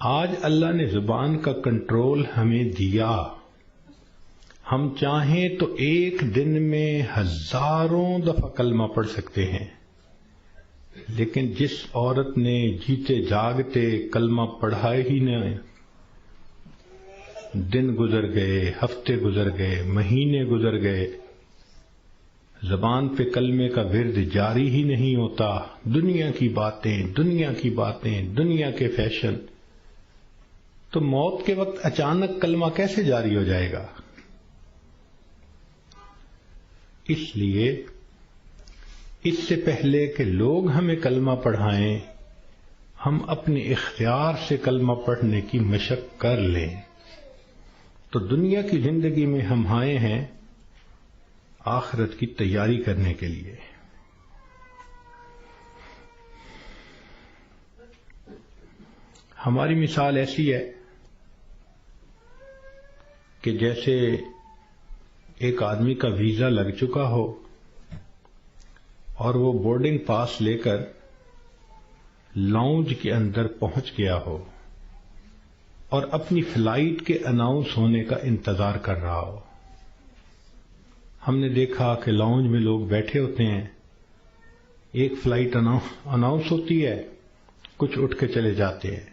آج اللہ نے زبان کا کنٹرول ہمیں دیا. ہم چاہیں تو ایک دن میں ہزاروں دفعہ کلمہ پڑھ سکتے ہیں، لیکن جس عورت نے جیتے جاگتے کلمہ پڑھا ہی نہ، دن گزر گئے، ہفتے گزر گئے، مہینے گزر گئے، زبان پہ کلمے کا ورد جاری ہی نہیں ہوتا، دنیا کی باتیں، دنیا کی باتیں، دنیا کے فیشن، تو موت کے وقت اچانک کلمہ کیسے جاری ہو جائے گا؟ اس لیے اس سے پہلے کہ لوگ ہمیں کلمہ پڑھائیں، ہم اپنے اختیار سے کلمہ پڑھنے کی مشق کر لیں. تو دنیا کی زندگی میں ہم آئے ہیں آخرت کی تیاری کرنے کے لیے. ہماری مثال ایسی ہے کہ جیسے ایک آدمی کا ویزا لگ چکا ہو اور وہ بورڈنگ پاس لے کر لاؤنج کے اندر پہنچ گیا ہو اور اپنی فلائٹ کے اناؤنس ہونے کا انتظار کر رہا ہو. ہم نے دیکھا کہ لاؤنج میں لوگ بیٹھے ہوتے ہیں، ایک فلائٹ اناؤنس ہوتی ہے، کچھ اٹھ کے چلے جاتے ہیں،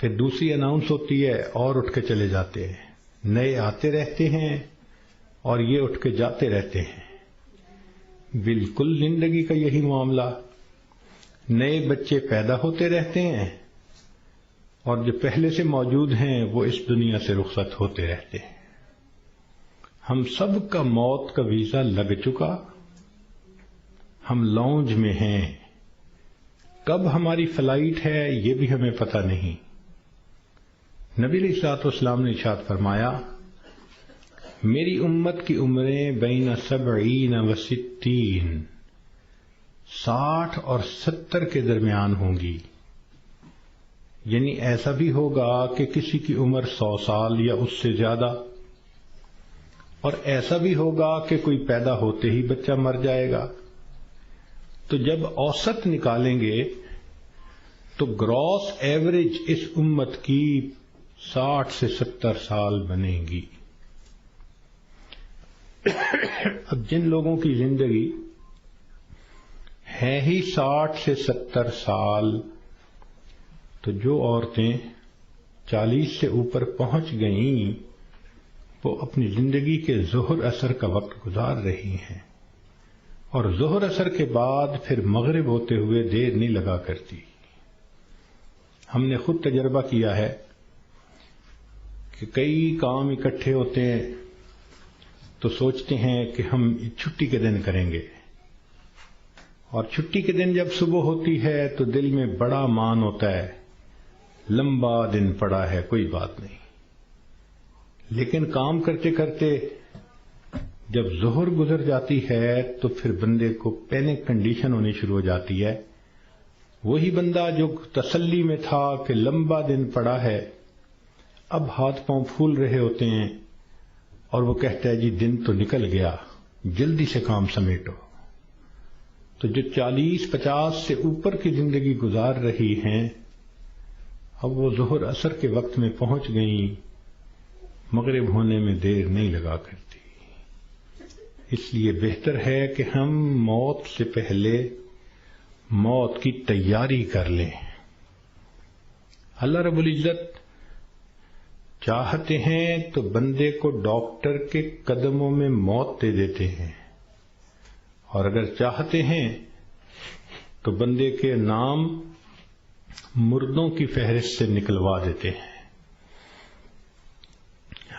پھر دوسری اناؤنس ہوتی ہے اور اٹھ کے چلے جاتے ہیں، نئے آتے رہتے ہیں اور یہ اٹھ کے جاتے رہتے ہیں. بالکل زندگی کا یہی معاملہ، نئے بچے پیدا ہوتے رہتے ہیں اور جو پہلے سے موجود ہیں وہ اس دنیا سے رخصت ہوتے رہتے ہیں. ہم سب کا موت کا ویزا لگ چکا، ہم لاؤنج میں ہیں، کب ہماری فلائٹ ہے یہ بھی ہمیں پتہ نہیں. نبی علیہ الصلوۃ والسلام نے ارشاد فرمایا، میری امت کی عمریں بین 70 و 60، 60 اور 70 کے درمیان ہوں گی. یعنی ایسا بھی ہوگا کہ کسی کی عمر 100 سال یا اس سے زیادہ، اور ایسا بھی ہوگا کہ کوئی پیدا ہوتے ہی بچہ مر جائے گا. تو جب اوسط نکالیں گے تو گراس ایوریج اس امت کی 60 سے 70 سال بنے گی. اب جن لوگوں کی زندگی ہے ہی 60 سے 70 سال، تو جو عورتیں 40 سے اوپر پہنچ گئیں وہ اپنی زندگی کے ظہر عصر کا وقت گزار رہی ہیں، اور ظہر عصر کے بعد پھر مغرب ہوتے ہوئے دیر نہیں لگا کرتی. ہم نے خود تجربہ کیا ہے کہ کئی کام اکٹھے ہوتے ہیں تو سوچتے ہیں کہ ہم چھٹی کے دن کریں گے، اور چھٹی کے دن جب صبح ہوتی ہے تو دل میں بڑا مان ہوتا ہے، لمبا دن پڑا ہے، کوئی بات نہیں. لیکن کام کرتے کرتے جب ظہر گزر جاتی ہے تو پھر بندے کو پینک کنڈیشن ہونی شروع ہو جاتی ہے. وہی بندہ جو تسلی میں تھا کہ لمبا دن پڑا ہے، اب ہاتھ پاؤں پھول رہے ہوتے ہیں اور وہ کہتا ہے جی دن تو نکل گیا، جلدی سے کام سمیٹو. تو جو 40-50 سے اوپر کی زندگی گزار رہی ہیں، اب وہ ظہر عصر کے وقت میں پہنچ گئیں، مغرب ہونے میں دیر نہیں لگا کرتی. اس لیے بہتر ہے کہ ہم موت سے پہلے موت کی تیاری کر لیں. اللہ رب العزت چاہتے ہیں تو بندے کو ڈاکٹر کے قدموں میں موت دے دیتے ہیں، اور اگر چاہتے ہیں تو بندے کے نام مردوں کی فہرست سے نکلوا دیتے ہیں.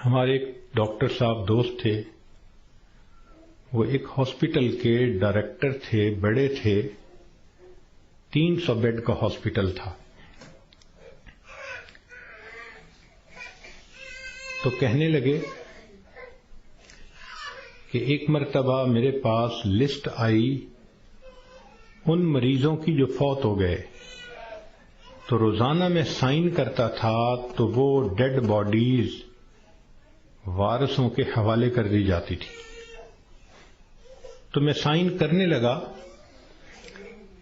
ہمارے ایک ڈاکٹر صاحب دوست تھے، وہ ایک ہاسپٹل کے ڈائریکٹر تھے، بڑے تھے، 300 بیڈ کا ہاسپٹل تھا. تو کہنے لگے کہ ایک مرتبہ میرے پاس لسٹ آئی ان مریضوں کی جو فوت ہو گئے، تو روزانہ میں سائن کرتا تھا تو وہ ڈیڈ باڈیز وارثوں کے حوالے کر دی جاتی تھی. تو میں سائن کرنے لگا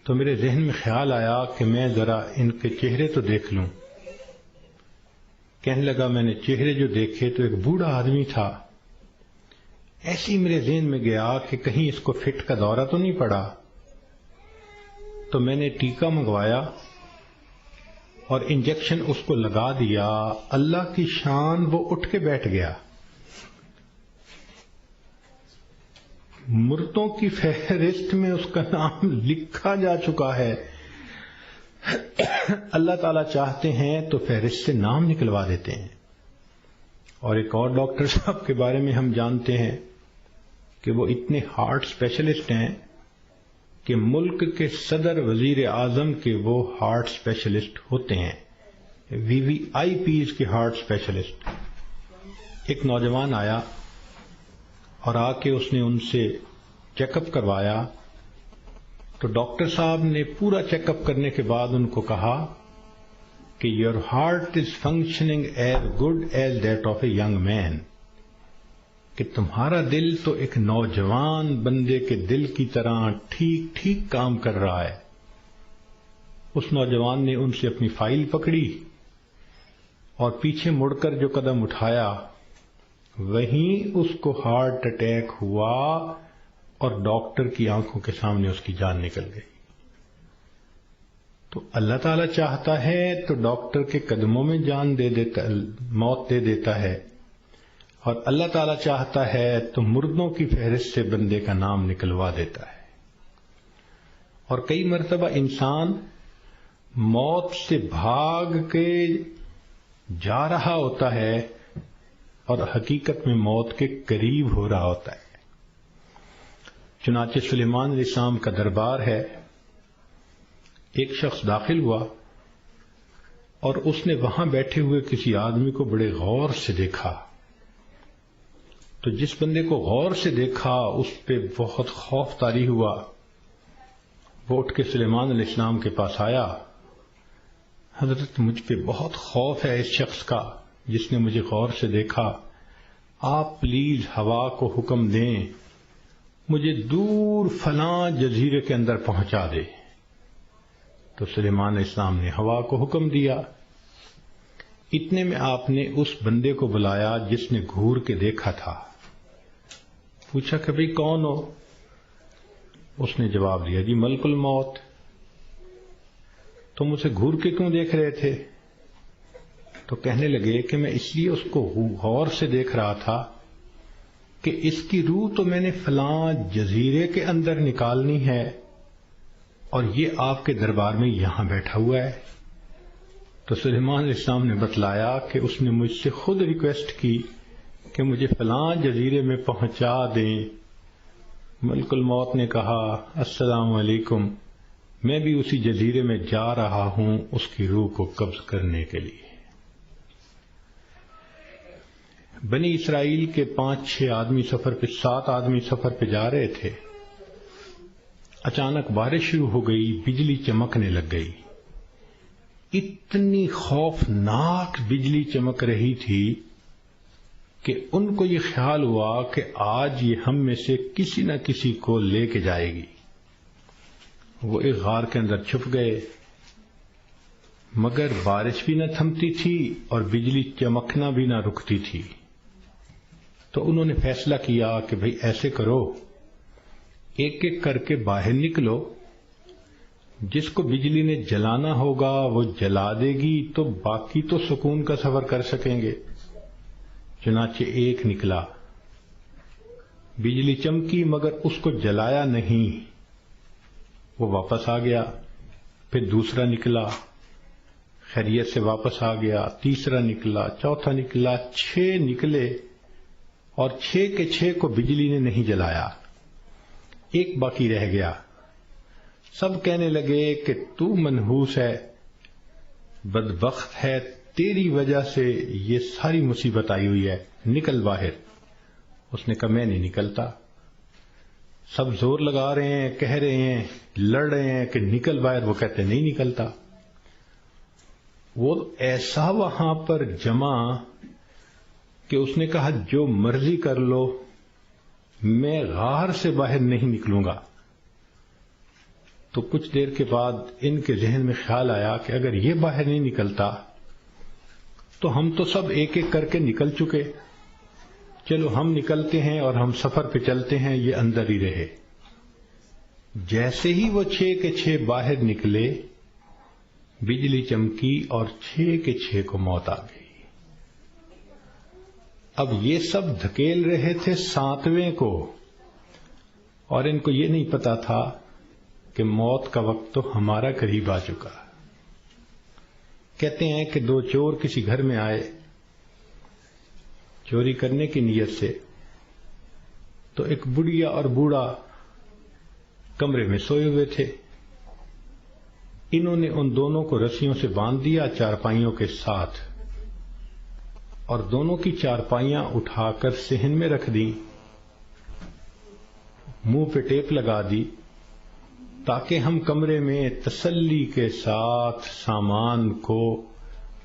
تو میرے ذہن میں خیال آیا کہ میں ذرا ان کے چہرے تو دیکھ لوں. کہنے لگا میں نے چہرے جو دیکھے تو ایک بوڑھا آدمی تھا. ایسی میرے ذہن میں گیا کہ کہیں اس کو فٹ کا دورہ تو نہیں پڑا. تو میں نے ٹیکا منگوایا اور انجیکشن اس کو لگا دیا. اللہ کی شان وہ اٹھ کے بیٹھ گیا. مردوں کی فہرست میں اس کا نام لکھا جا چکا ہے. اللہ تعالیٰ چاہتے ہیں تو فہرست سے نام نکلوا دیتے ہیں. اور ایک اور ڈاکٹر صاحب کے بارے میں ہم جانتے ہیں کہ وہ اتنے ہارٹ اسپیشلسٹ ہیں کہ ملک کے صدر وزیر اعظم کے وہ ہارٹ اسپیشلسٹ ہوتے ہیں. VVIPs کے ہارٹ اسپیشلسٹ. ایک نوجوان آیا اور آ کے اس نے ان سے چیک اپ کروایا. تو ڈاکٹر صاحب نے پورا چیک اپ کرنے کے بعد ان کو کہا کہ your heart is functioning as good as that of a young man, کہ تمہارا دل تو ایک نوجوان بندے کے دل کی طرح ٹھیک ٹھیک کام کر رہا ہے. اس نوجوان نے ان سے اپنی فائل پکڑی اور پیچھے مڑ کر جو قدم اٹھایا وہیں اس کو ہارٹ اٹیک ہوا اور ڈاکٹر کی آنکھوں کے سامنے اس کی جان نکل گئی. تو اللہ تعالیٰ چاہتا ہے تو ڈاکٹر کے قدموں میں جان دے دیتا، موت دے دیتا ہے، اور اللہ تعالیٰ چاہتا ہے تو مردوں کی فہرست سے بندے کا نام نکلوا دیتا ہے. اور کئی مرتبہ انسان موت سے بھاگ کے جا رہا ہوتا ہے اور حقیقت میں موت کے قریب ہو رہا ہوتا ہے. چنانچہ سلیمان علیہ السلام کا دربار ہے. ایک شخص داخل ہوا اور اس نے وہاں بیٹھے ہوئے کسی آدمی کو بڑے غور سے دیکھا. تو جس بندے کو غور سے دیکھا اس پہ بہت خوف طاری ہوا. وہ اٹھ کے سلیمان علیہ السلام کے پاس آیا. حضرت مجھ پہ بہت خوف ہے اس شخص کا جس نے مجھے غور سے دیکھا. آپ پلیز ہوا کو حکم دیں مجھے دور فلاں جزیرے کے اندر پہنچا دے. تو سلیمان علیہ السلام نے ہوا کو حکم دیا. اتنے میں آپ نے اس بندے کو بلایا جس نے گھور کے دیکھا تھا. پوچھا کہ بھئی کون ہو؟ اس نے جواب دیا جی ملک الموت. تم اسے گھور کے کیوں دیکھ رہے تھے؟ تو کہنے لگے کہ میں اس لیے اس کو غور سے دیکھ رہا تھا کہ اس کی روح تو میں نے فلاں جزیرے کے اندر نکالنی ہے اور یہ آپ کے دربار میں یہاں بیٹھا ہوا ہے. تو سلیمان علیہ السلام نے بتلایا کہ اس نے مجھ سے خود ریکویسٹ کی کہ مجھے فلاں جزیرے میں پہنچا دیں. ملک الموت نے کہا السلام علیکم، میں بھی اسی جزیرے میں جا رہا ہوں اس کی روح کو قبض کرنے کے لیے. بنی اسرائیل کے 5-6 آدمی سفر پہ 7 آدمی سفر پہ جا رہے تھے. اچانک بارش شروع ہو گئی، بجلی چمکنے لگ گئی. اتنی خوفناک بجلی چمک رہی تھی کہ ان کو یہ خیال ہوا کہ آج یہ ہم میں سے کسی نہ کسی کو لے کے جائے گی. وہ ایک غار کے اندر چھپ گئے، مگر بارش بھی نہ تھمتی تھی اور بجلی چمکنا بھی نہ رکتی تھی. تو انہوں نے فیصلہ کیا کہ بھئی ایسے کرو، ایک ایک کر کے باہر نکلو، جس کو بجلی نے جلانا ہوگا وہ جلا دے گی تو باقی تو سکون کا سفر کر سکیں گے. چنانچہ ایک نکلا، بجلی چمکی مگر اس کو جلایا نہیں، وہ واپس آ گیا. پھر دوسرا نکلا، خیریت سے واپس آ گیا. تیسرا نکلا، چوتھا نکلا، 6 نکلے اور 6 کے 6 کو بجلی نے نہیں جلایا. ایک باقی رہ گیا. سب کہنے لگے کہ تو منحوس ہے، بدبخت ہے، تیری وجہ سے یہ ساری مصیبت آئی ہوئی ہے، نکل باہر. اس نے کہا میں نہیں نکلتا. سب زور لگا رہے ہیں، کہہ رہے ہیں، لڑ رہے ہیں کہ نکل باہر، وہ کہتے نہیں نکلتا. وہ ایسا وہاں پر جمع کہ اس نے کہا جو مرضی کر لو، میں غار سے باہر نہیں نکلوں گا. تو کچھ دیر کے بعد ان کے ذہن میں خیال آیا کہ اگر یہ باہر نہیں نکلتا تو ہم تو سب ایک ایک کر کے نکل چکے، چلو ہم نکلتے ہیں اور ہم سفر پہ چلتے ہیں، یہ اندر ہی رہے۔ جیسے ہی وہ 6 کے 6 باہر نکلے، بجلی چمکی اور 6 کے 6 کو موت آ گئی۔ اب یہ سب دھکیل رہے تھے 7ویں کو، اور ان کو یہ نہیں پتا تھا کہ موت کا وقت تو ہمارا قریب آ چکا۔ کہتے ہیں کہ 2 چور کسی گھر میں آئے چوری کرنے کی نیت سے، تو ایک بڑھیا اور بوڑھا کمرے میں سوئے ہوئے تھے۔ انہوں نے ان دونوں کو رسیوں سے باندھ دیا چارپائیوں کے ساتھ، اور دونوں کی چارپائیاں اٹھا کر صحن میں رکھ دیں، منہ پہ ٹیپ لگا دی، تاکہ ہم کمرے میں تسلی کے ساتھ سامان کو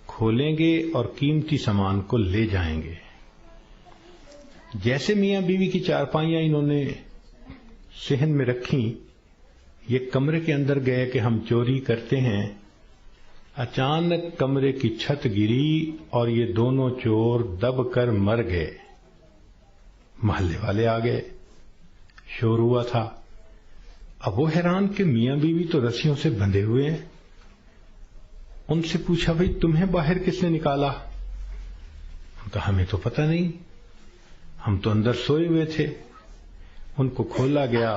کھولیں گے اور قیمتی سامان کو لے جائیں گے۔ جیسے میاں بیوی کی چارپائیاں انہوں نے صحن میں رکھیں، یہ کمرے کے اندر گئے کہ ہم چوری کرتے ہیں، اچانک کمرے کی چھت گری اور یہ دونوں چور دب کر مر گئے۔ محلے والے آ گئے، شور ہوا تھا۔ اب وہ حیران کہ میاں بیوی تو رسیوں سے بندھے ہوئے ہیں۔ ان سے پوچھا، بھئی تمہیں باہر کس نے نکالا؟ کہا ہمیں تو پتہ نہیں، ہم تو اندر سوئے ہوئے تھے۔ ان کو کھولا گیا،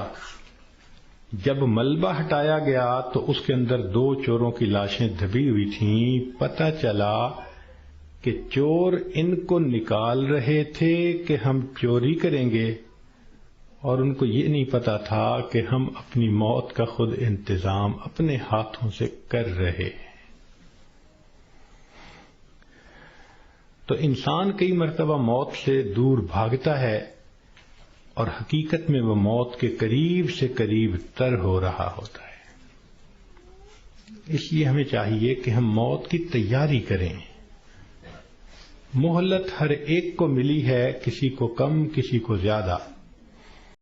جب ملبہ ہٹایا گیا تو اس کے اندر 2 چوروں کی لاشیں دبی ہوئی تھیں۔ پتہ چلا کہ چور ان کو نکال رہے تھے کہ ہم چوری کریں گے، اور ان کو یہ نہیں پتا تھا کہ ہم اپنی موت کا خود انتظام اپنے ہاتھوں سے کر رہے ہیں۔ تو انسان کئی مرتبہ موت سے دور بھاگتا ہے، اور حقیقت میں وہ موت کے قریب سے قریب تر ہو رہا ہوتا ہے۔ اس لیے ہمیں چاہیے کہ ہم موت کی تیاری کریں۔ مہلت ہر ایک کو ملی ہے، کسی کو کم، کسی کو زیادہ۔